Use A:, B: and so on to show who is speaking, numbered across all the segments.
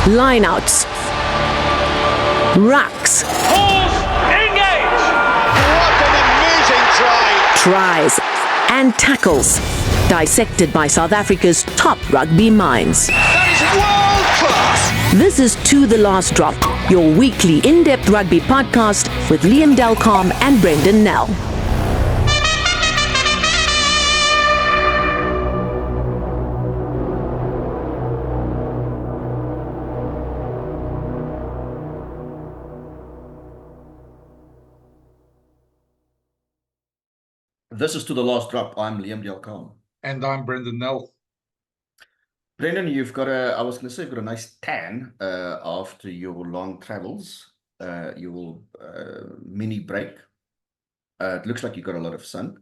A: lineouts, rucks,
B: engage! What an amazing try!
A: tries, and tackles, dissected by South Africa's top rugby minds.
B: That is world class!
A: This is To The Last Drop, your weekly in-depth rugby podcast with Liam Delcom and Brenden Nell.
C: This is To The Last Drop. I'm Liam Delcom.
D: And I'm Brenden Nell.
C: Brenden, you've got I was going to say, you've got a nice tan after your long travels, your mini break. It looks like you got a lot of sun.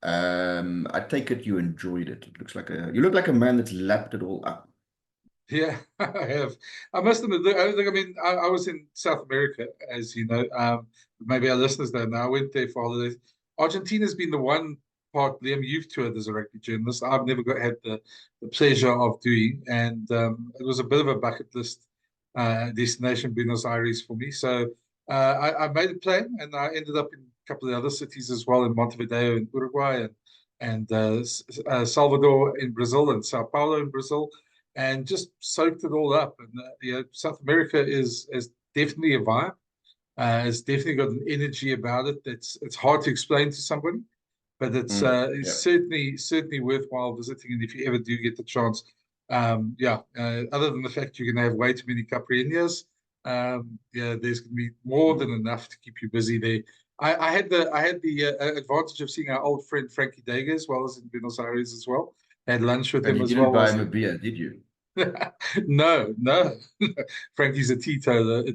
C: I take it you enjoyed it. It looks like you look like a man that's lapped it all up.
D: Yeah, I have. I must admit, I was in South America, as you know. Maybe our listeners don't know. I went there for holidays. Argentina's been the one part, Liam, you've toured as a rugby journalist. I've never had the pleasure of doing, and it was a bit of a bucket list destination, Buenos Aires, for me. So I made a plan, and I ended up in a couple of other cities as well, in Montevideo in Uruguay, and Salvador in Brazil, and Sao Paulo in Brazil, and just soaked it all up. And South America is definitely a vibe. It's definitely got an energy about it that's it's hard to explain to somebody, but it's certainly worthwhile visiting. And if you ever do get the chance, other than the fact you're going to have way too many caipirinhas, there's going to be more than enough to keep you busy there. I had the advantage of seeing our old friend Frankie Dega as well as in Buenos Aires as well. I had lunch with him as well.
C: You didn't buy him a beer, did you?
D: No. Frankie's a teetotaler,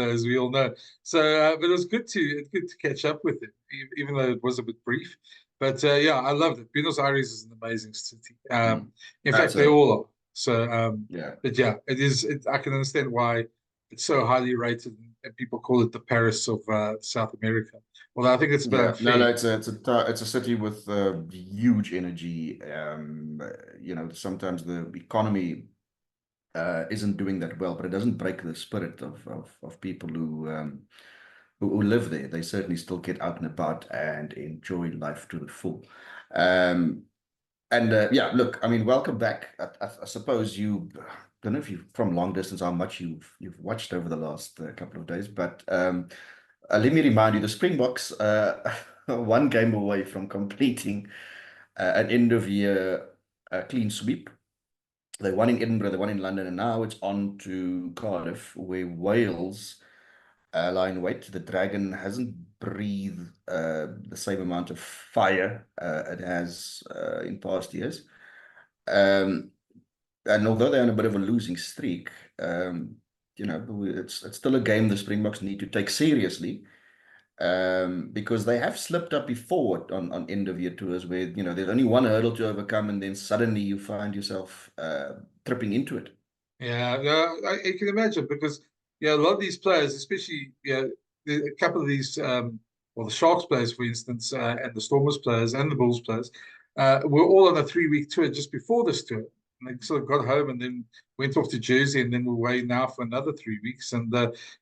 D: as we all know. So, but it was good to catch up with him, even though it was a bit brief. But I loved it. Buenos Aires is an amazing city. In fact, they all are. So, but it is. I can understand why it's so highly rated, and people call it the Paris of South America. Well, I think it's about
C: it's a city with huge energy. Sometimes the economy isn't doing that well, but it doesn't break the spirit of people who live there. They certainly still get out and about and enjoy life to the full. Look, I mean, welcome back. I suppose you don't know if you from long distance how much you've watched over the last couple of days, but let me remind you, the Springboks one game away from completing an end of year clean sweep. They won in Edinburgh, they won in London, and now it's on to Cardiff, where Wales lie in wait. The Dragon hasn't breathed the same amount of fire it has in past years. And although they're on a bit of a losing streak, it's still a game the Springboks need to take seriously, because they have slipped up before on end of year tours where there's only one hurdle to overcome, and then suddenly you find yourself tripping into it.
D: I can imagine, because a lot of these players, especially a couple of these the Sharks players, for instance, and the Stormers players and the Bulls players were all on a 3-week tour just before this tour. And they sort of got home and then went off to Jersey, and then we're away now for another 3 weeks. And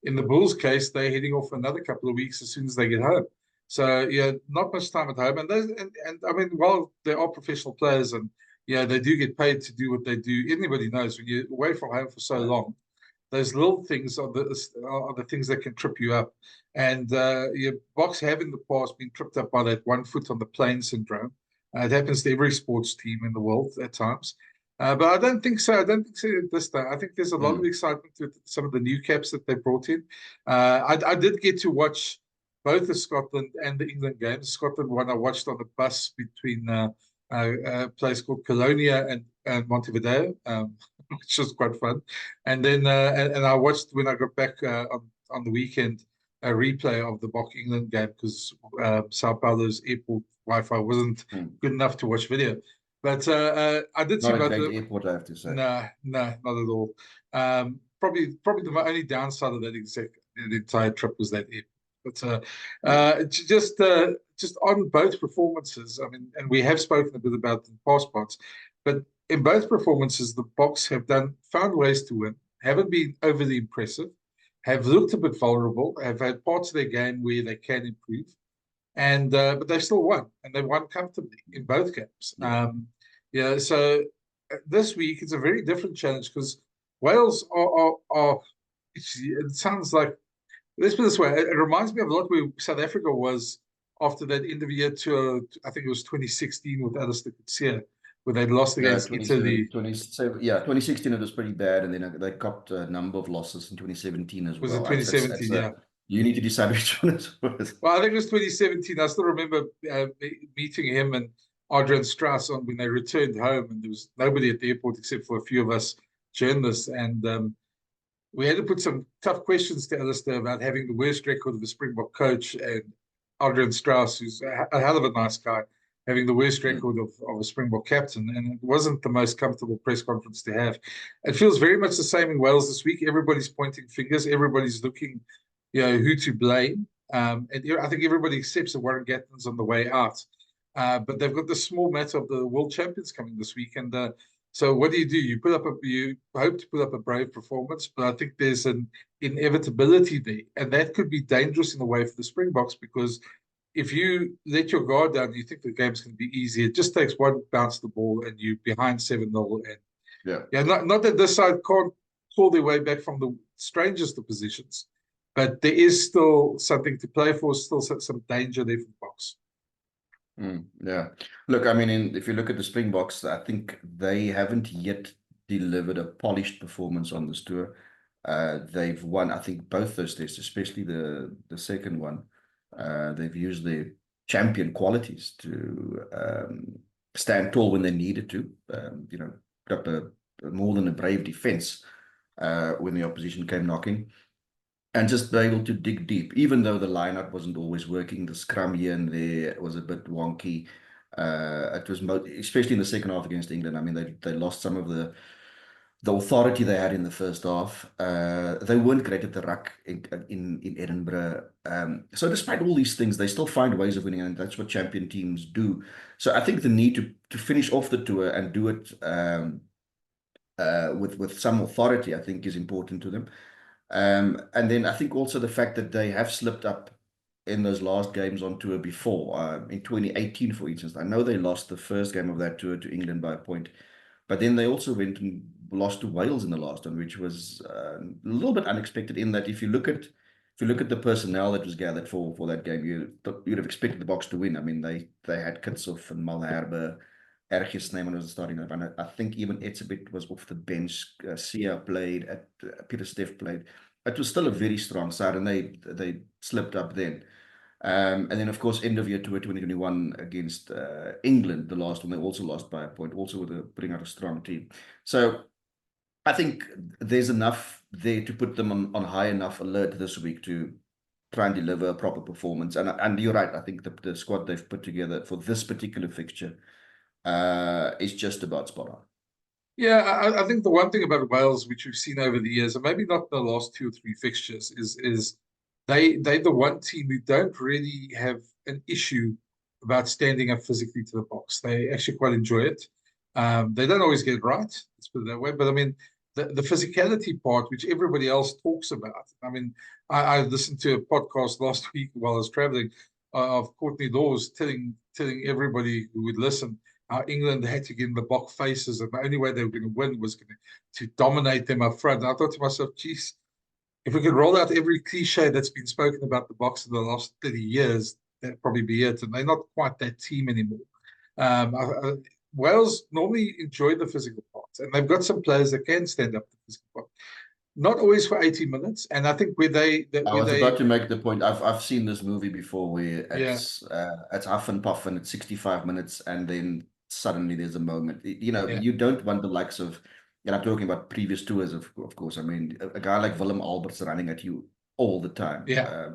D: in the Bulls' case, they're heading off for another couple of weeks as soon as they get home. So not much time at home. And I mean, while they are professional players, and they do get paid to do what they do, anybody knows when you're away from home for so long, those little things are the things that can trip you up. And Boks have in the past been tripped up by that 1 foot on the plane syndrome. It happens to every sports team in the world at times. But I don't think so. I don't think so this time. I think there's a lot of excitement with some of the new caps that they brought in. I did get to watch both the Scotland and the England games. The Scotland one I watched on the bus between a place called Colonia and Montevideo, which was quite fun. And then and I watched, when I got back on the weekend, a replay of the Boks England game, because Sao Paulo's airport Wi-Fi wasn't good enough to watch video. But I did see about the
C: airport, I have to say.
D: No, not at all. Probably the only downside of that the entire trip was that airport. But just on both performances, I mean, and we have spoken a bit about the past parts, but in both performances, the Boks have found ways to win, haven't been overly impressive, have looked a bit vulnerable, have had parts of their game where they can improve, and but they've still won, and they've won comfortably in both games. So this week it's a very different challenge because Wales are it sounds like, let's put it this way, it reminds me of a lot where South Africa was after that end of year tour. I think it was 2016 with Alistair Coetzee, where they'd lost against Italy.
C: 27, yeah, 2016 it was pretty bad, and then they copped a number of losses in 2017 as well.
D: Was it 2017? Yeah.
C: You need to decide which one it was.
D: Well, I think it was 2017. I still remember meeting him and Adrian Strauss when they returned home, and there was nobody at the airport except for a few of us journalists, and we had to put some tough questions to Alistair about having the worst record of a Springbok coach, and Adrian Strauss, who's a hell of a nice guy, having the worst record of a Springbok captain. And it wasn't the most comfortable press conference to have. It feels very much the same in Wales this week. Everybody's pointing fingers. Everybody's looking, who to blame. And I think everybody accepts that Warren Gatland's on the way out. But they've got the small matter of the world champions coming this week. And so what do? You hope to put up a brave performance, but I think there's an inevitability there. And that could be dangerous in a way for the Springboks, because if you let your guard down, you think the game's going to be easy. It just takes one bounce of the ball and you're behind 7-0. And not that this side can't claw their way back from the strangest of positions, but there is still something to play for, still some danger there for the Boks.
C: Yeah. Look, I mean, if you look at the Springboks, I think they haven't yet delivered a polished performance on this tour. They've won, I think, both those tests, especially the second one. They've used their champion qualities to stand tall when they needed to. Put up a more than a brave defense when the opposition came knocking, and just be able to dig deep, even though the lineup wasn't always working. The scrum here and there was a bit wonky. It was especially in the second half against England. I mean, they lost some of the authority they had in the first half. They weren't great at the ruck in Edinburgh. So despite all these things, they still find ways of winning, and that's what champion teams do. So I think the need to finish off the tour and do it with some authority, I think, is important to them. And then I think also the fact that they have slipped up in those last games on tour before. In 2018, for instance, I know they lost the first game of that tour to England by a point, but then they also went and lost to Wales in the last one, which was a little bit unexpected. In that, if you look at the personnel that was gathered for that game, you'd have expected the Boks to win. I mean, they had Kitsoff and Malherbe. Ergens Snyman was starting up, and I think even Etzebeth was off the bench. Sia played, Peter Steff played. It was still a very strong side, and they slipped up then. And then, of course, end of year tour 2021 against England, the last one, they also lost by a point, also with putting out a strong team. So I think there's enough there to put them on high enough alert this week to try and deliver a proper performance. And you're right, I think the squad they've put together for this particular fixture is just about spot on.
D: Yeah, I think the one thing about Wales, which we've seen over the years, and maybe not the last 2 or 3 fixtures, is they're the one team who don't really have an issue about standing up physically to the Boks. They actually quite enjoy it. They don't always get it right, let's put it that way. But I mean, the physicality part, which everybody else talks about. I mean, I listened to a podcast last week while I was traveling of Courtney Laws telling everybody who would listen how England had to get in the Boks faces, and the only way they were going to win was to dominate them up front. And I thought to myself, geez, if we could roll out every cliche that's been spoken about the Boks in the last 30 years, that'd probably be it. And they're not quite that team anymore. Wales normally enjoy the physical parts, and they've got some players that can stand up to the physical part. Not always for 80 minutes. And I think I was
C: about to make the point. I've seen this movie before where it's huff and puff and it's 65 minutes, and then suddenly there's a moment. You don't want the likes of, and I'm talking about previous tours, of course. I mean, a guy like Willem Albert's running at you all the time.
D: Yeah.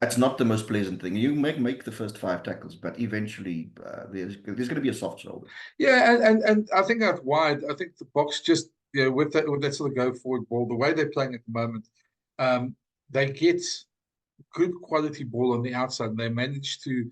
C: It's not the most pleasant thing. You make the first 5 tackles, but eventually there's going to be a soft shoulder.
D: Yeah, and I think out wide, I think the Boks just, with that sort of go forward ball, the way they're playing at the moment, they get good quality ball on the outside, and they manage to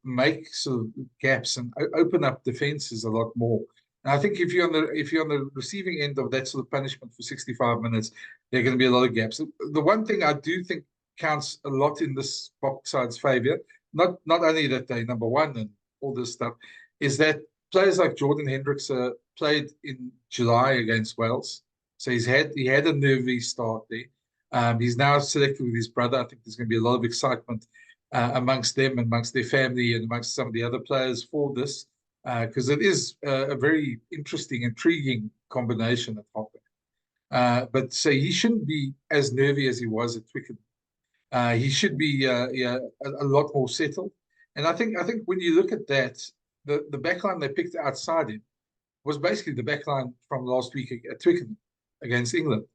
D: make sort of gaps and open up defenses a lot more. And I think if you're on the receiving end of that sort of punishment for 65 minutes, there are going to be a lot of gaps. The one thing I do think counts a lot in this Boks side's favour, not only that they're number one and all this stuff, is that players like Jordan Hendricks played in July against Wales. So he had a nervy start there. He's now selected with his brother. I think there's going to be a lot of excitement amongst them, amongst their family, and amongst some of the other players for this, because it is a very interesting, intriguing combination at halfback. But so he shouldn't be as nervy as he was at Twickenham. He should be a lot more settled. And I think when you look at that, the backline they picked outside him was basically the backline from last week at Twickenham against England.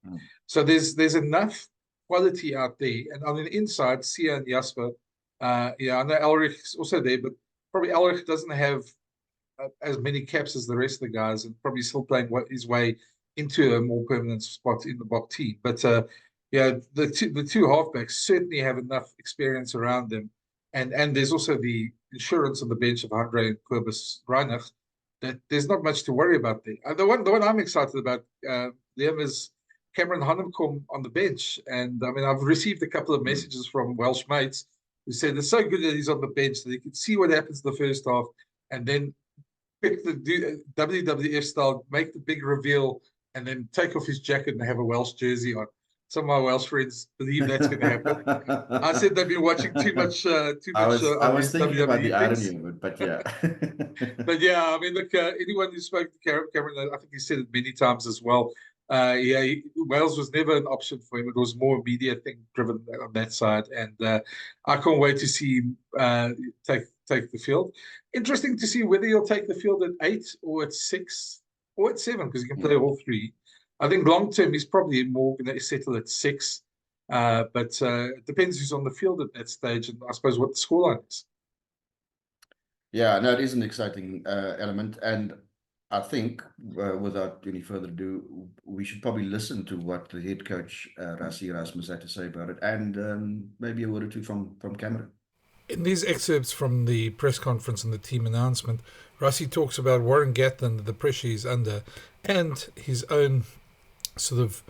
D: So there's enough quality out there. And on the inside, Sia and Jasper, I know Elrich's also there, but probably Elrich doesn't have as many caps as the rest of the guys, and probably still playing his way into a more permanent spot in the Boks team. But the two halfbacks certainly have enough experience around them, and there's also the insurance on the bench of Andre and Kobus Reinach, that there's not much to worry about there. The one I'm excited about, Liam, is Cameron Hanekom on the bench. And I mean, I've received a couple of messages from Welsh mates who said it's so good that he's on the bench that he can see what happens in the first half and then pick the WWF style, make the big reveal, and then take off his jacket and have a Welsh jersey on. Some of my Welsh friends believe that's going to happen. I said they've been watching too much.
C: I was thinking
D: WWE
C: about the
D: things.
C: irony of it, but yeah.
D: But yeah, I mean, look, anyone who spoke to Cameron, I think he said it many times as well. Wales was never an option for him. It was more a media thing driven on that side, and I can't wait to see him take the field. Interesting to see whether he'll take the field at 8 or at 6 or at 7, because he can play all three. I think long term he's probably more going to settle at 6, but it depends who's on the field at that stage, and I suppose what the scoreline is.
C: Yeah, no, it is an exciting element, and I think without any further ado, we should probably listen to what the head coach Rassie Erasmus had to say about it, and maybe a word or two from Cameron.
E: In these excerpts from the press conference and the team announcement, Rassie talks about Warren Gatland, the pressure he's under, and his own sort of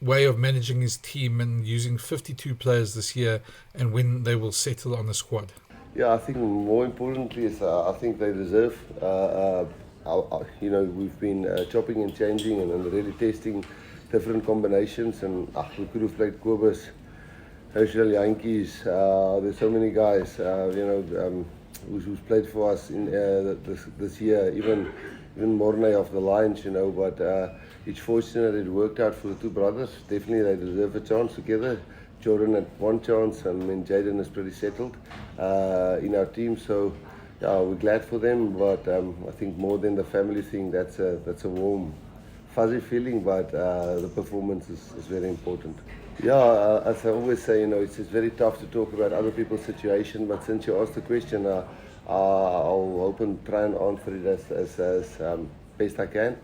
E: way of managing his team and using 52 players this year, and when they will settle on the squad.
F: Yeah, I think more importantly is I think they deserve. We've been chopping and changing and really testing different combinations, and we could have played Kobus, Herschel, Yankees. There's so many guys, who's played for us in this year, even Mornay of the Lions, but it's fortunate it worked out for the two brothers. Definitely they deserve a chance together. Jordan had one chance, and then Jaden is pretty settled in our team, so yeah, we're glad for them, but I think more than the family thing, that's a warm, fuzzy feeling, but the performance is very important. Yeah, as I always say, it's very tough to talk about other people's situation, but since you asked the question, I'll hope and try and answer it as best I can.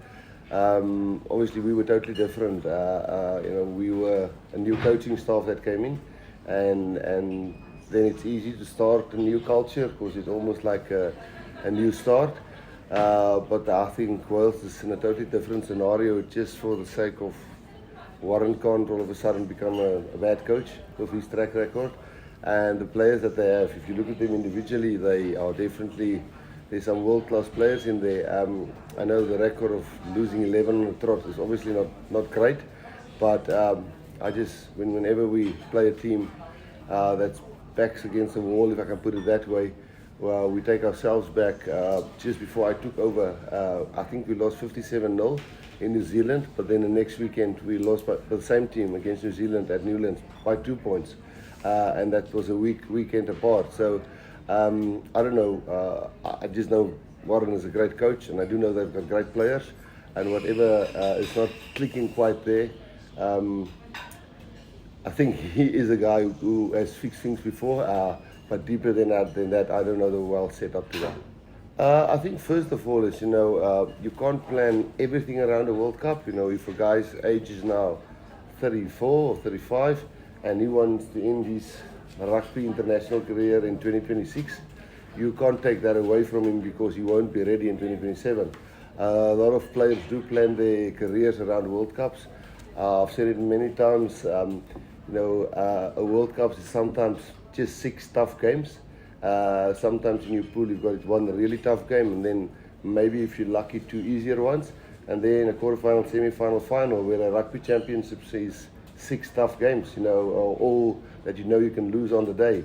F: Obviously, we were totally different. We were a new coaching staff that came in, and then it's easy to start a new culture because it's almost like a new start. But I think Wales is in a totally different scenario just for the sake of Warren can't all of a sudden become a bad coach with his track record. And the players that they have, if you look at them individually, they are definitely, there's some world-class players in there. I know the record of losing 11 on the trot is obviously not great, but whenever we play a team that's backs against the wall, if I can put it that way, well, we take ourselves back. Just before I took over, I think we lost 57-0 in New Zealand, but then the next weekend we lost by the same team against New Zealand at Newlands by 2 points, and that was a weekend apart. So I don't know, I just know Warren is a great coach, and I do know they've got great players, and whatever is not clicking quite there, I think he is a guy who has fixed things before, but deeper than that, I don't know the well set up to that. I think first of all is, you can't plan everything around the World Cup. If a guy's age is now 34 or 35 and he wants to end his rugby international career in 2026, you can't take that away from him because he won't be ready in 2027. A lot of players do plan their careers around World Cups. I've said it many times. A World Cup is sometimes just 6 tough games. Sometimes in your pool you've got one really tough game, and then maybe if you're lucky 2 easier ones, and then a quarterfinal, semi-final, final, where a rugby championship is 6 tough games, all that you can lose on the day.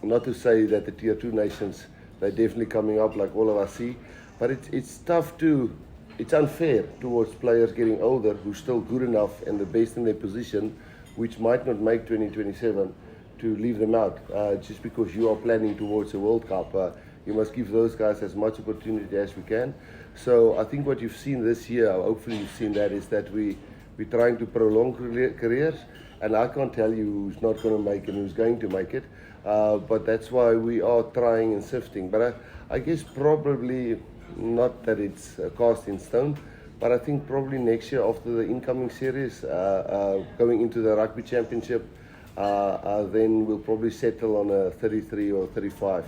F: Not to say that the tier 2 nations, they're definitely coming up like all of us see, but it's tough it's unfair towards players getting older who's still good enough and the best in their position, which might not make 2027, to leave them out just because you are planning towards a World Cup. You must give those guys as much opportunity as we can. So I think what you've seen this year, hopefully you've seen that, is that we're trying to prolong careers, and I can't tell you who's not going to make it and who's going to make it, but that's why we are trying and sifting. But I guess probably not that it's cast in stone, but I think probably next year after the incoming series, going into the Rugby Championship, then we'll probably settle on a 33 or 35.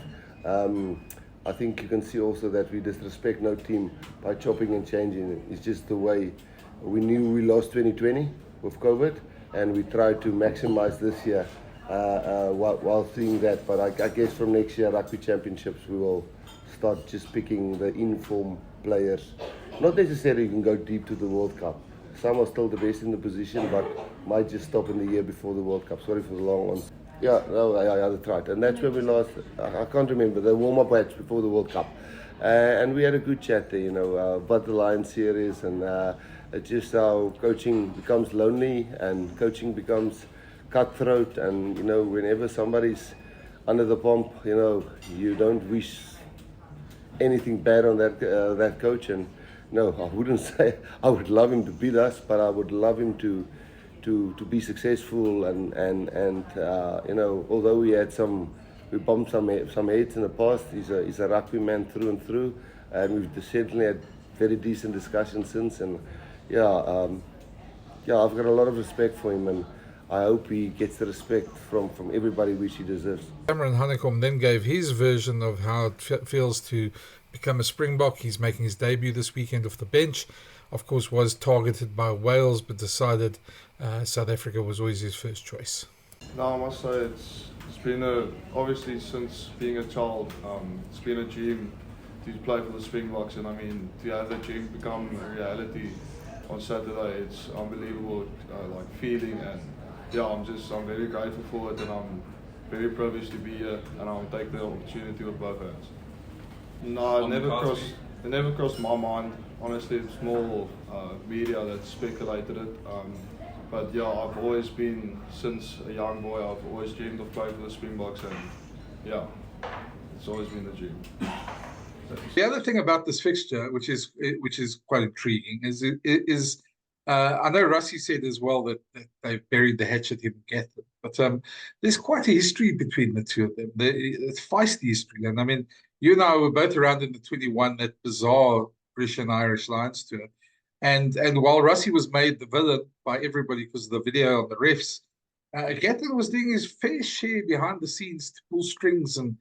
F: I think you can see also that we disrespect no team by chopping and changing. It's just the way we knew we lost 2020 with COVID, and we tried to maximize this year while seeing that. But I guess from next year, Rugby Championships, we will start just picking the informed players. Not necessarily you can go deep to the World Cup. Some are still the best in the position, but might just stop in the year before the World Cup. Sorry for the long one. Yeah, that's right. And that's where we lost, I can't remember, the warm-up match before the World Cup. And we had a good chat there, about the Lions series, and just how coaching becomes lonely and coaching becomes cutthroat. And, whenever somebody's under the pump, you don't wish anything bad on that coach. And no, I wouldn't say I would love him to beat us, but I would love him to be successful, and although we bumped some heads in the past, he's a rugby man through and through, and we've certainly had very decent discussions since. And I've got a lot of respect for him, and I hope he gets the respect from everybody which he deserves.
E: Cameron Hanekom then gave his version of how it feels to become a Springbok. He's making his debut this weekend off the bench. Of course, was targeted by Wales, but decided South Africa was always his first choice.
G: No, I must say it's been obviously since being a child, it's been a dream to play for the Springboks, and I mean to have that dream become a reality on Saturday, it's unbelievable feeling, and I'm very grateful for it, and I'm very privileged to be here, and I'll take the opportunity with both hands. No, it never crossed my mind. Honestly, it's more media that speculated it. But I've always been, since a young boy, I've always dreamed of playing for the Springboks, and it's always been the dream.
D: The other thing about this fixture, which is quite intriguing, is I know Rassie said as well that they've buried the hatchet in Gatland, but there's quite a history between the two of them. It's feisty history, and I mean, you and I were both around in the 21, that bizarre British and Irish Lions tour. And while Rassie was made the villain by everybody because of the video on the refs, Gatland was doing his fair share behind the scenes to pull strings and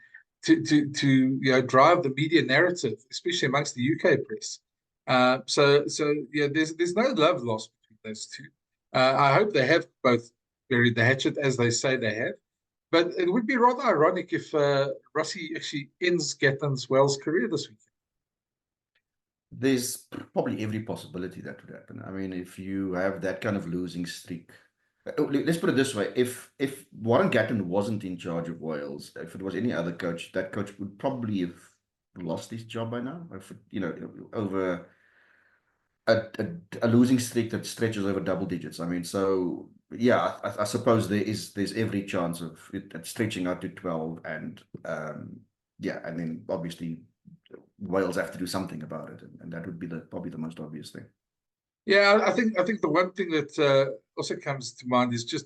D: to drive the media narrative, especially amongst the UK press. There's no love lost between those two. I hope they have both buried the hatchet, as they say they have. But it would be rather ironic if Rassie actually ends Gatland's Wales career this weekend.
C: There's probably every possibility that would happen. I mean, if you have that kind of losing streak, let's put it this way: if Warren Gatland wasn't in charge of Wales, if it was any other coach, that coach would probably have lost his job by now. If over a losing streak that stretches over double digits. I mean, so yeah, I suppose there's every chance of it stretching out to 12, and and then obviously Wales have to do something about it, and that would be probably the most obvious thing.
D: Yeah, I think the one thing that also comes to mind is just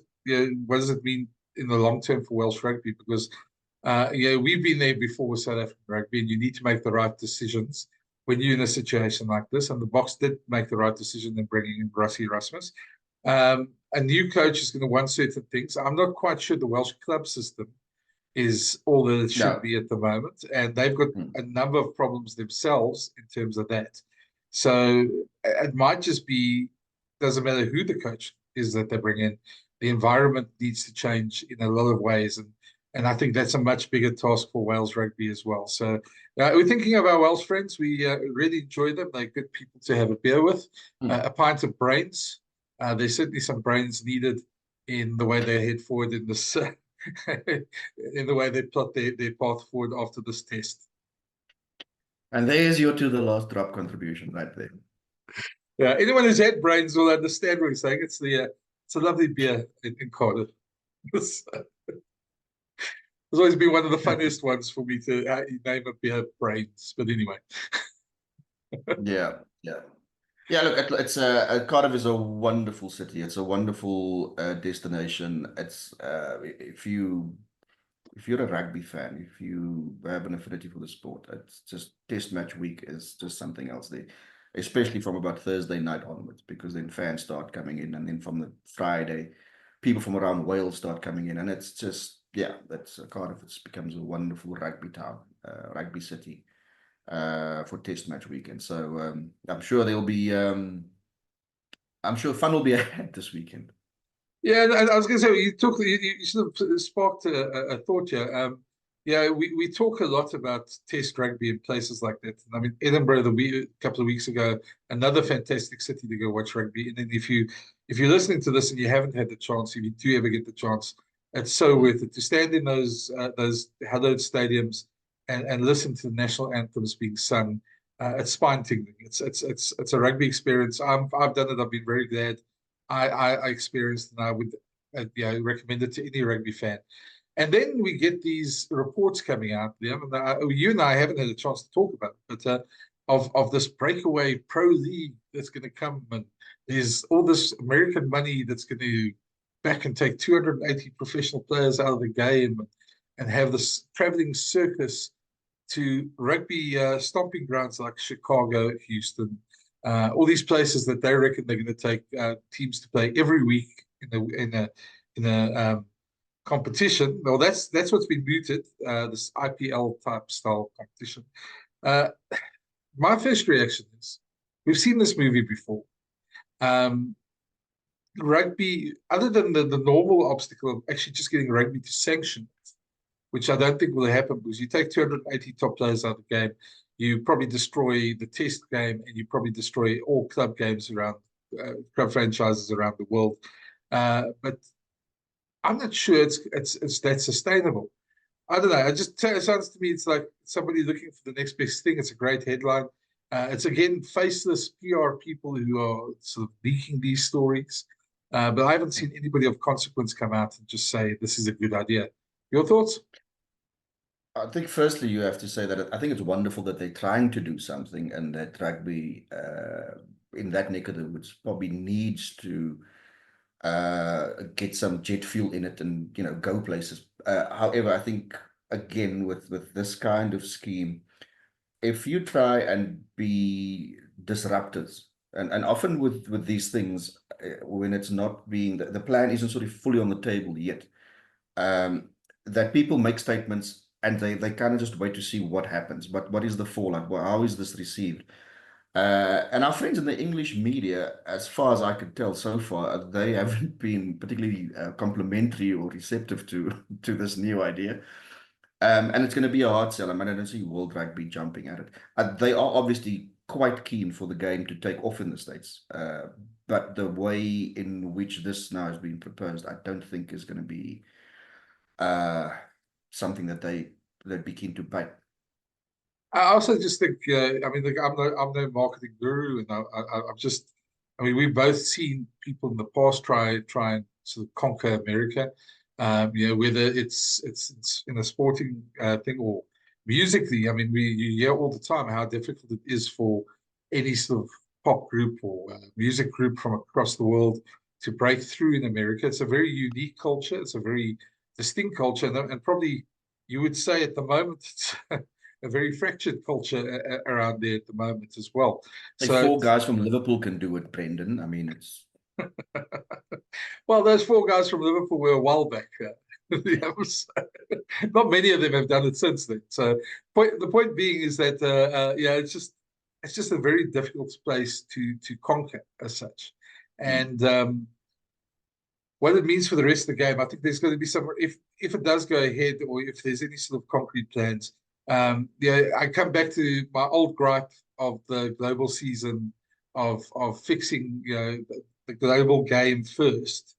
D: what does it mean in the long term for Welsh rugby? Because we've been there before with South African rugby, and you need to make the right decisions when you're in a situation like this. And the Boks did make the right decision in bringing in Rassie Erasmus. A new coach is going to want certain things. I'm not quite sure the Welsh club system is all that it should
C: No.
D: be at the moment, and they've got a number of problems themselves in terms of that. So it might just be, doesn't matter who the coach is that they bring in, the environment needs to change in a lot of ways, and I think that's a much bigger task for Wales rugby as well. So we're thinking of our Welsh friends. We really enjoy them. They're good people to have a beer with. A pint of brains. There's certainly some brains needed in the way they head forward in this, in the way they plot their path forward after this test.
C: And there's your to the last drop contribution right there.
D: Yeah, anyone who's had brains will understand what he's saying. It's a lovely beer in Cardiff. It's always been one of the funniest ones for me to name a beer brains. But anyway.
C: Yeah. Look, it's Cardiff is a wonderful city. It's a wonderful destination. It's if you're a rugby fan, if you have an affinity for the sport, it's just Test match week is just something else there, especially from about Thursday night onwards, because then fans start coming in, and then from the Friday, people from around Wales start coming in, and it's just, that's Cardiff. It becomes a wonderful rugby town, rugby city for Test match weekend. So I'm sure there'll be, I'm sure fun will be ahead this weekend.
D: Yeah, I was going to say, you sort of sparked a thought here. We talk a lot about Test rugby in places like that. And I mean, Edinburgh, a couple of weeks ago, another fantastic city to go watch rugby. And then if you're listening to this and you haven't had the chance, if you do ever get the chance, it's so worth it to stand in those hallowed stadiums and listen to the national anthems being sung. It's spine tingling. It's a rugby experience. I've done it. I've been very glad I experienced, and I would recommend it to any rugby fan. And then we get these reports coming out, Liam, and you and I haven't had a chance to talk about it, but of this breakaway pro league that's going to come, and there's all this American money that's going to back and take 280 professional players out of the game and have this traveling circus to rugby stomping grounds like Chicago, Houston, all these places that they reckon they're going to take teams to play every week in a competition. Well, that's what's been mooted, this IPL type style competition. My first reaction is, we've seen this movie before. Rugby, other than the normal obstacle of actually just getting rugby to sanction it, which I don't think will happen, because you take 280 top players out of the game, you probably destroy the Test game, and you probably destroy all club games around, club franchises around the world. But I'm not sure it's that sustainable. I don't know. It sounds to me it's like somebody looking for the next best thing. It's a great headline. It's again faceless PR people who are sort of leaking these stories. But I haven't seen anybody of consequence come out and just say this is a good idea. Your thoughts?
C: I think firstly you have to say that I think it's wonderful that they're trying to do something, and that rugby in that neck of the woods probably needs to get some jet fuel in it and go places. However, I think again with this kind of scheme, if you try and be disruptors, and often with these things, when it's not being the plan isn't sort of fully on the table yet, that people make statements and they kind of just wait to see what happens. But what is the fallout? How is this received? And our friends in the English media, as far as I could tell so far, they haven't been particularly complimentary or receptive to this new idea. And it's going to be a hard sell. I mean, I don't see World Rugby jumping at it. They are obviously quite keen for the game to take off in the States. But the way in which this now has been proposed, I don't think is going to be something that they'd be keen to pay.
D: I also just think, I mean, I'm no marketing guru, and I mean, we've both seen people in the past try and sort of conquer America, whether it's in a sporting thing or musically. I mean, you hear all the time how difficult it is for any sort of pop group or music group from across the world to break through in America. It's a very unique culture. It's a very distinct culture, and probably you would say at the moment it's a very fractured culture around there at the moment as well.
C: So 4 guys from Liverpool can do it, Brenden. I mean, it's
D: well, those 4 guys from Liverpool were a while back. Yeah, not many of them have done it since then. So the point being is that yeah, it's just a very difficult place to conquer as such. And what it means for the rest of the game, I think there's going to be some, if it does go ahead, or if there's any sort of concrete plans. Yeah, I come back to my old gripe of the global season of fixing, the global game first,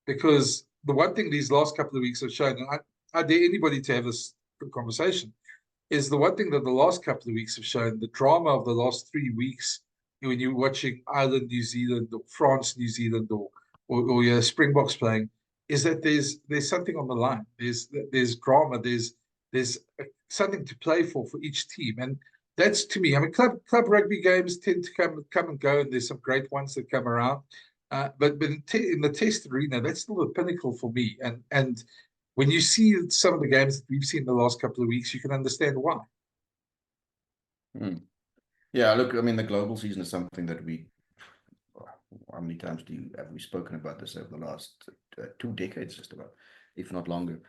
D: because the one thing these last couple of weeks have shown, and I dare anybody to have this conversation, is the one thing that the last couple of weeks have shown, the drama of the last 3 weeks, when you're watching Ireland, New Zealand, or France, New Zealand, or your Springboks playing, is that there's something on the line. There's drama. There's something to play for each team, and that's, to me, I mean, club rugby games tend to come and go, and there's some great ones that come around. But in the test arena, that's still the pinnacle for me. And when you see some of the games that we've seen the last couple of weeks, you can understand why.
C: Yeah, look, I mean, the global season is something that how many times have we spoken about this over the last 2 decades, just about, if not longer?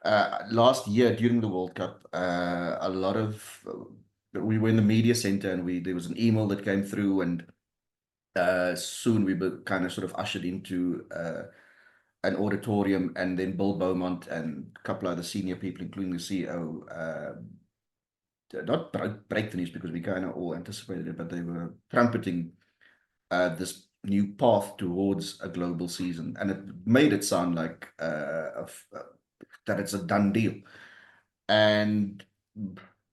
C: Last year during the World Cup, a lot of we were in the media center, and there was an email that came through, and soon we were kind of sort of ushered into an auditorium, and then Bill Beaumont and a couple other senior people, including the CEO, not break the news, because we kind of all anticipated it, but they were trumpeting this new path towards a global season, and it made it sound like that it's a done deal. And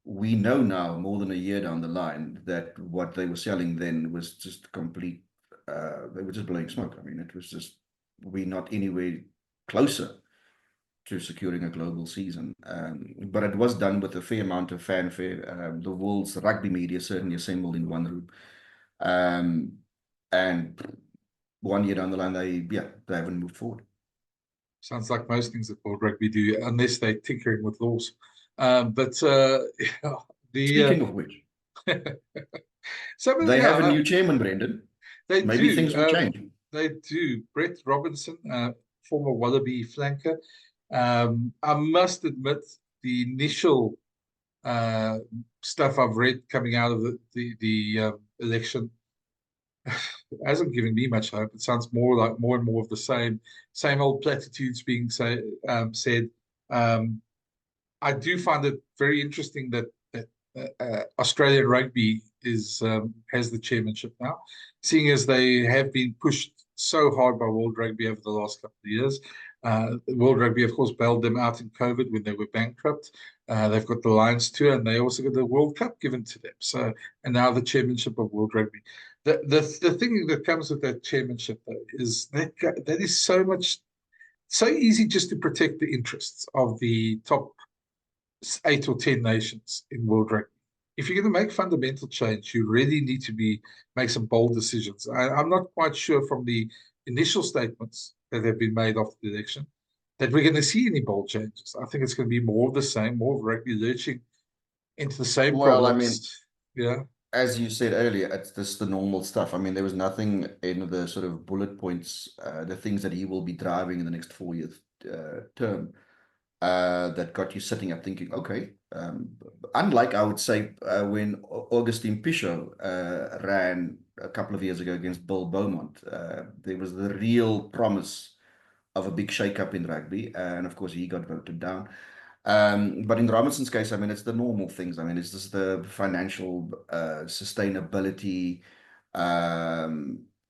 C: we know now, more than a year down the line, that what they were selling then was just complete. They were just blowing smoke. I mean, it was just, we're not anywhere closer to securing a global season. But it was done with a fair amount of fanfare. The world's rugby media certainly assembled in one room. And 1 year down the line, they haven't moved forward.
D: Sounds like most things that World Rugby do, unless they're tinkering with laws. But
C: Speaking of which,
D: they
C: have a new chairman, Brenden. Maybe things will change.
D: They do. Brett Robinson, former Wallaby flanker. I must admit, the initial stuff I've read coming out of the election hasn't given me much hope. It sounds more like more and more of the same old platitudes being said. I do find it very interesting that Australian rugby has the chairmanship now, seeing as they have been pushed so hard by World Rugby over the last couple of years. World Rugby, of course, bailed them out in COVID when they were bankrupt. They've got the Lions tour, and they also got the World Cup given to them. So, and now the chairmanship of World Rugby. The thing that comes with that chairmanship, though, is that is so easy just to protect the interests of the top 8 or 10 nations in World Rugby. If you're going to make fundamental change, you really need to make some bold decisions. I'm not quite sure from the initial statements that have been made after the election that we're going to see any bold changes. I think it's going to be more of the same, more of rugby lurching into the same problems. I mean, yeah.
C: As you said earlier, it's just the normal stuff. I mean, there was nothing in the sort of bullet points, the things that he will be driving in the next 4-year term, that got you sitting up thinking, okay. Unlike, I would say, when Augustine Pichot ran a couple of years ago against Bill Beaumont, there was the real promise of a big shake-up in rugby, and of course he got voted down. But in Robinson's case, I mean, it's the normal things. I mean, it's just the financial sustainability.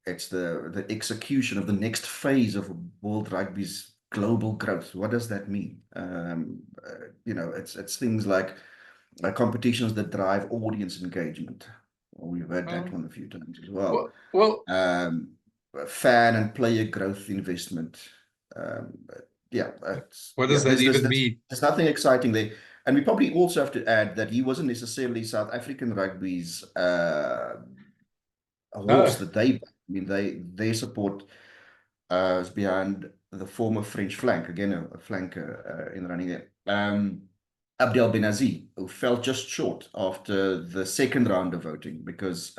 C: It's the execution of the next phase of World Rugby's global growth. What does that mean? It's things like competitions that drive audience engagement. We've heard that one a few times as well. Fan and player growth investment.
D: What does that even mean?
C: There's nothing exciting there. And we probably also have to add that he wasn't necessarily South African rugby's horse that they, I mean, their support is behind the former French flank, again, a flanker in running there. Abdel Benazi, who fell just short after the second round of voting because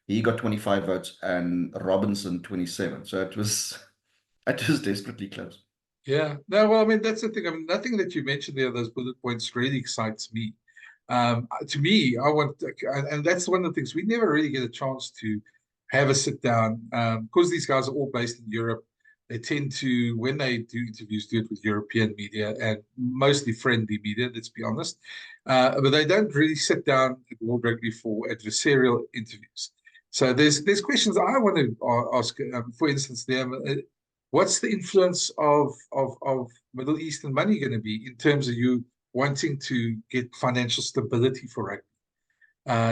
C: he got 25 votes and Robinson 27. So it was desperately close.
D: Yeah. No, well, I mean, that's the thing. I mean, nothing that you mentioned there, those bullet points, really excites me. To me, I want, and that's one of the things we never really get a chance to have a sit down because these guys are all based in Europe. They tend to, when they do interviews, do it with European media and mostly friendly media, let's be honest. But they don't really sit down at World Rugby for adversarial interviews. So there's questions I want to ask. For instance, what's the influence of Middle Eastern money going to be in terms of you wanting to get financial stability for rugby?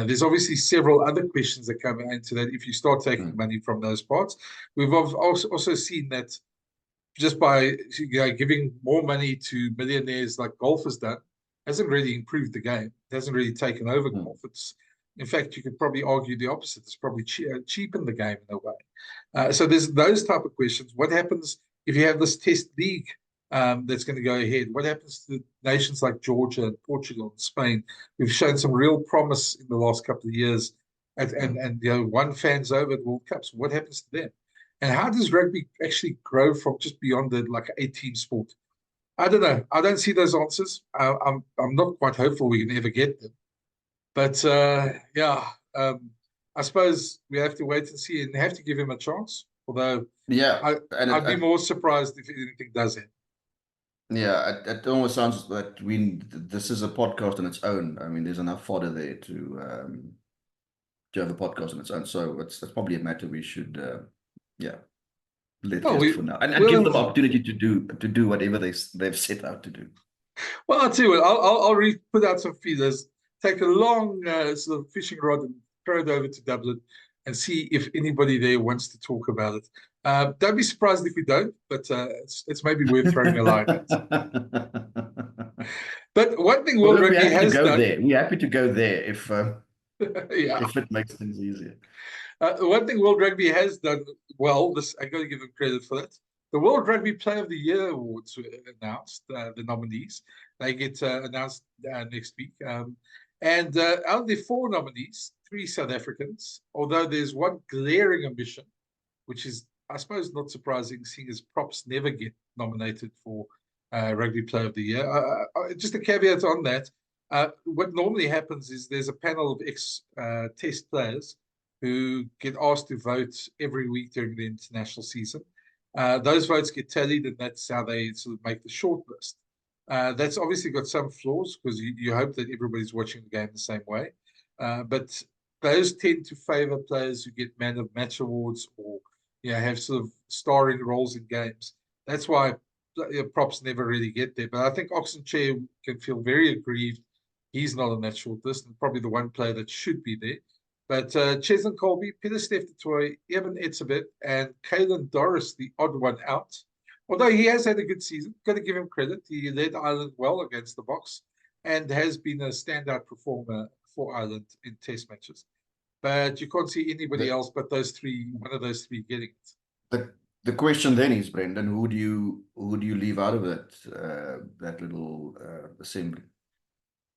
D: There's obviously several other questions that come into that if you start taking money from those parts. We've also seen that just by giving more money to millionaires like golf has done, hasn't really improved the game. It hasn't really taken over golf. In fact, you could probably argue the opposite. It's probably cheapened the game in a way. So there's those type of questions. What happens if you have this test league that's going to go ahead? What happens to nations like Georgia and Portugal and Spain? We've shown some real promise in the last couple of years, and won fans over at World Cups. What happens to them? And how does rugby actually grow from just beyond the like 8-team sport? I don't know. I don't see those answers. I'm not quite hopeful we can ever get them. But I suppose we have to wait and see and have to give him a chance. Although, I'd be more surprised if anything does happen.
C: Yeah, it almost sounds that this is a podcast on its own. I mean, there's enough fodder there to have a podcast on its own. So it's probably a matter we should let it for now and give them the opportunity to do whatever they've set out to do.
D: Well, I'll tell you what, I'll put out some feelers, take a long sort of fishing rod and throw it over to Dublin and see if anybody there wants to talk about it. Don't be surprised if we don't, but it's maybe worth throwing a line at. But one thing World Rugby has done...
C: We're happy to go there if it makes things easier.
D: One thing World Rugby has done well, I got to give them credit for that. The World Rugby Player of the Year awards were announced, the nominees. They get announced next week. And out of the 4 nominees, 3 South Africans, although there's one glaring omission, which is, I suppose, not surprising, seeing as props never get nominated for Rugby Player of the Year. Just a caveat on that. What normally happens is there's a panel of ex-test players who get asked to vote every week during the international season. Those votes get tallied, and that's how they sort of make the short list. That's obviously got some flaws because you hope that everybody's watching the game the same way. But those tend to favor players who get man of match awards or have sort of starring roles in games. That's why props never really get there. But I think Oxenchair can feel very aggrieved. He's not on that short list, and probably the one player that should be there. But Cheslin Colby, Pieter-Steph du Toit, Evan Etzebeth, and Caelan Doris, the odd one out. Although he has had a good season, got to give him credit. He led Ireland well against the Boks and has been a standout performer for Ireland in test matches. But you can't see anybody else but those 3, one of those 3 getting it.
C: The question then is, Brenden, who do you leave out of that little assembly?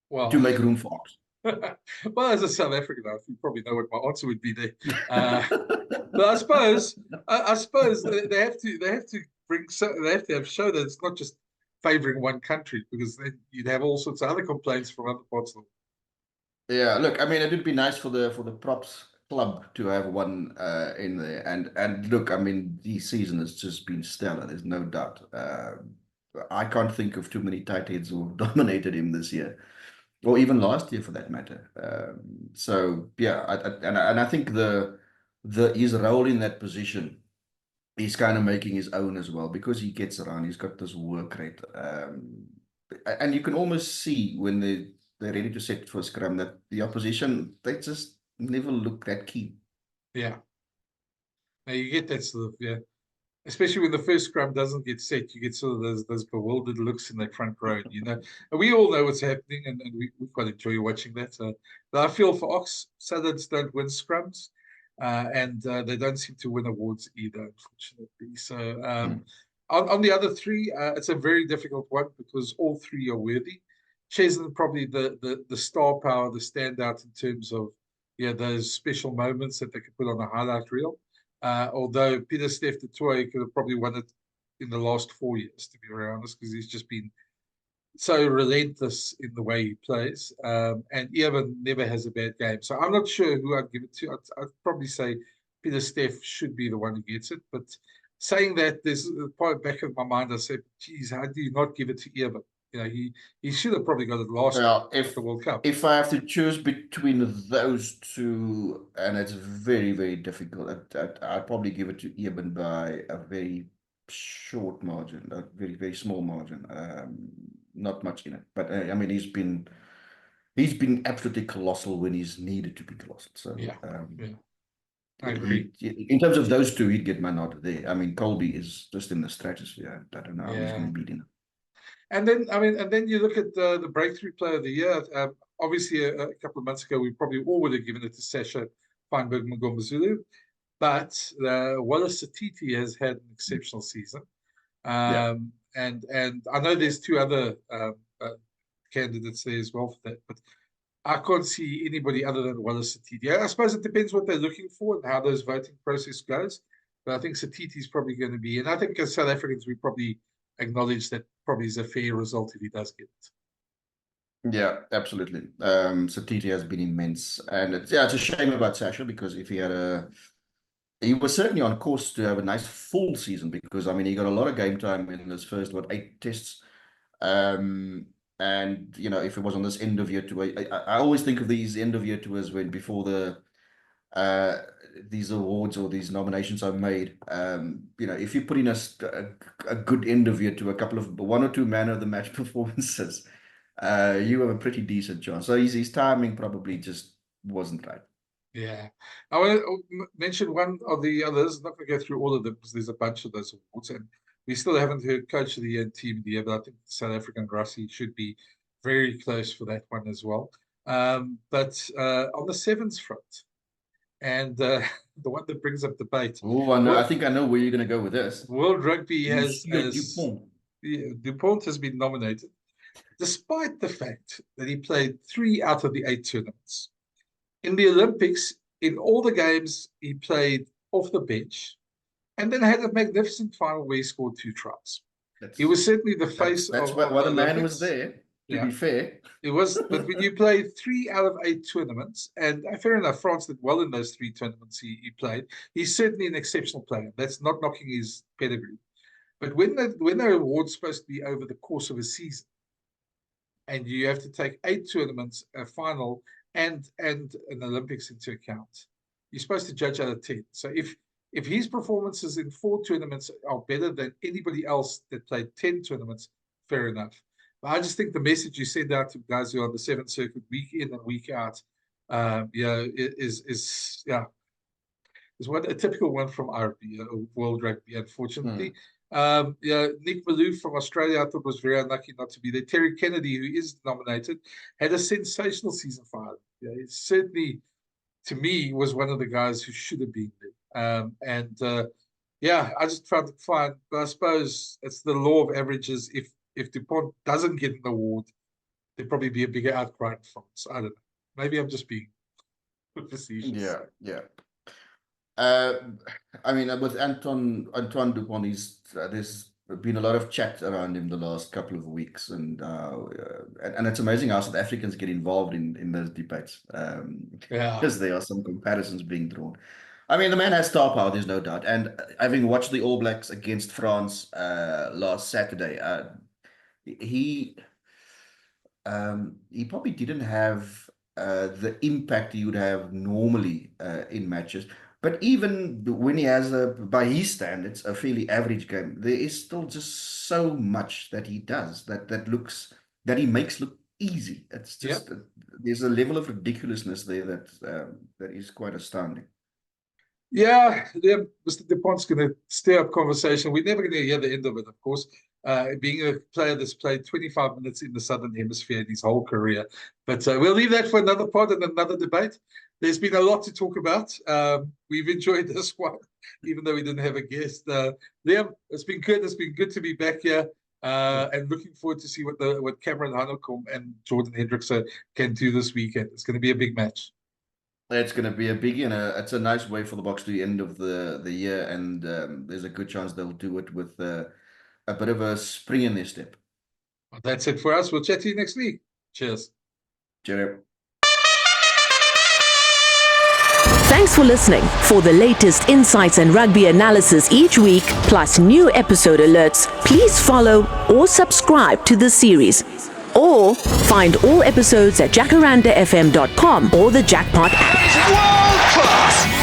D: Well,
C: to make room for Ox.
D: Well, as a South African, you probably know what my answer would be there. But I suppose they have to show that it's not just favouring one country, because then you'd have all sorts of other complaints from other parts of the world.
C: Yeah, look, I mean, it would be nice for the props club to have one in there, and look, I mean, the season has just been stellar. There's no doubt. I can't think of too many tight heads who dominated him this year, or even last year for that matter. So yeah, I think his role in that position, he's kind of making his own as well, because he gets around. He's got this work rate, and you can almost see when they're ready to set for scrum that the opposition, they just never look that keen.
D: Yeah. Now you get that sort of, especially when the first scrum doesn't get set, you get sort of those bewildered looks in the front row, and we all know what's happening, and we quite enjoy watching that. But I feel for Ox, Southern's don't win scrums, and they don't seem to win awards either, unfortunately. So on the other 3, it's a very difficult one, because all 3 are worthy. Cheslin probably the star power, the standout in terms of those special moments that they could put on a highlight reel. Although Pieter-Steph du Toit could have probably won it in the last 4 years, to be very honest, because he's just been so relentless in the way he plays. And Evan never has a bad game. So I'm not sure who I'd give it to. I'd probably say Peter Steff should be the one who gets it. But saying that, there's a part back of my mind, I said, geez, how do you not give it to Evan? You know, he should have probably got it last
C: Well,
D: year at the World Cup.
C: if I have to choose between those two, and it's very, very difficult, I'd probably give it to Eben by a very short margin, a very, very small margin. Not much in it, but I mean, he's been absolutely colossal when he's needed to be colossal. So
D: Yeah, I agree.
C: In terms of those two, he'd get my nod there. I mean, Colby is just in the stratosphere. I don't know how he's going to beat him.
D: And then, and then you look at the breakthrough player of the year. Obviously, a couple of months ago, we probably all would have given it to Sasha Feinberg Mngomezulu, but Wallace Satiti has had an exceptional season. And I know there's two other candidates there as well for that, but I can't see anybody other than Wallace Satiti. I suppose it depends what they're looking for and how those voting process goes. But I think Satiti is probably going to be, and I think as South Africans, we probably acknowledge that probably is a fair result if he does get it.
C: Yeah, absolutely. Satiti has been immense, and it's a shame about Sasha, because if he was certainly on course to have a nice full season, because I mean he got a lot of game time in his first 8 tests, and you know, if it was on this end of year tour, I always think of these end of year tours when before these awards or these nominations are made. You know, if you put in a good end of year to a couple of 1 or 2 man of the match performances, you have a pretty decent chance. So his timing probably just wasn't right.
D: Yeah, I want to mention one of the others. I'm not going to go through all of them because there's a bunch of those awards, and we still haven't heard Coach of the Year and Team of the Year, but I think South African Rassie should be very close for that one as well. But on the sevens front, and the one that brings up debate.
C: Oh, I know. I think I know where you're going to go with this.
D: World Rugby has
C: Dupont.
D: Dupont has been nominated, despite the fact that he played 3 out of the 8 tournaments. In the Olympics, in all the games, he played off the bench, and then had a magnificent final where he scored 2 tries. He was certainly the face
C: that's
D: of
C: why the man
D: Olympics.
C: was there. To be fair,
D: it was. But when you play 3 out of 8 tournaments, and fair enough, France did well in those 3 tournaments he played. He's certainly an exceptional player. That's not knocking his pedigree. But when the award's supposed to be over the course of a season, and you have to take 8 tournaments, a final, and an Olympics into account, you're supposed to judge out of 10. So if his performances in 4 tournaments are better than anybody else that played 10 tournaments, fair enough. But I just think the message you send out to guys who are on the 7th circuit week in and week out, is a typical one from RB, World Rugby, unfortunately. Nick Malou from Australia, I thought was very unlucky not to be there. Terry Kennedy, who is nominated, had a sensational season for Ireland. It certainly, to me, was one of the guys who should have been there. I just found it fine. But I suppose it's the law of averages. If Dupont doesn't get an award, there'd probably be a bigger outcry in France. I don't know. Maybe I'm just being facetious.
C: Yeah. I mean, with Antoine Dupont, there's been a lot of chat around him the last couple of weeks, and it's amazing how South Africans get involved in those debates, because there are some comparisons being drawn. I mean, the man has star power, there's no doubt. And having watched the All Blacks against France last Saturday, he probably didn't have the impact he would have normally in matches. But even when he has, by his standards, a fairly average game, there is still just so much that he does that he makes look easy. It's just there's a level of ridiculousness there that is quite astounding.
D: Yeah, Mr. Dupont's going to stir up conversation. We're never going to hear the end of it, of course. Being a player that's played 25 minutes in the Southern Hemisphere in his whole career. But we'll leave that for another pod and another debate. There's been a lot to talk about. We've enjoyed this one, even though we didn't have a guest. Liam, it's been good. It's been good to be back here. And looking forward to see what Cameron Hanekom and Jordan Hendrickse can do this weekend. It's going to be a big match.
C: It's going to be a biggie, and it's a nice way for the Boks to the end of the year, and there's a good chance they'll do it with a bit of a spring in their step.
D: That's it for us. We'll chat to you next week. Cheers.
C: Cheerio.
A: Thanks for listening. For the latest insights and rugby analysis each week, plus new episode alerts, please follow or subscribe to the series. Or find all episodes at jacarandafm.com or the Jackpot app.
B: That is world class.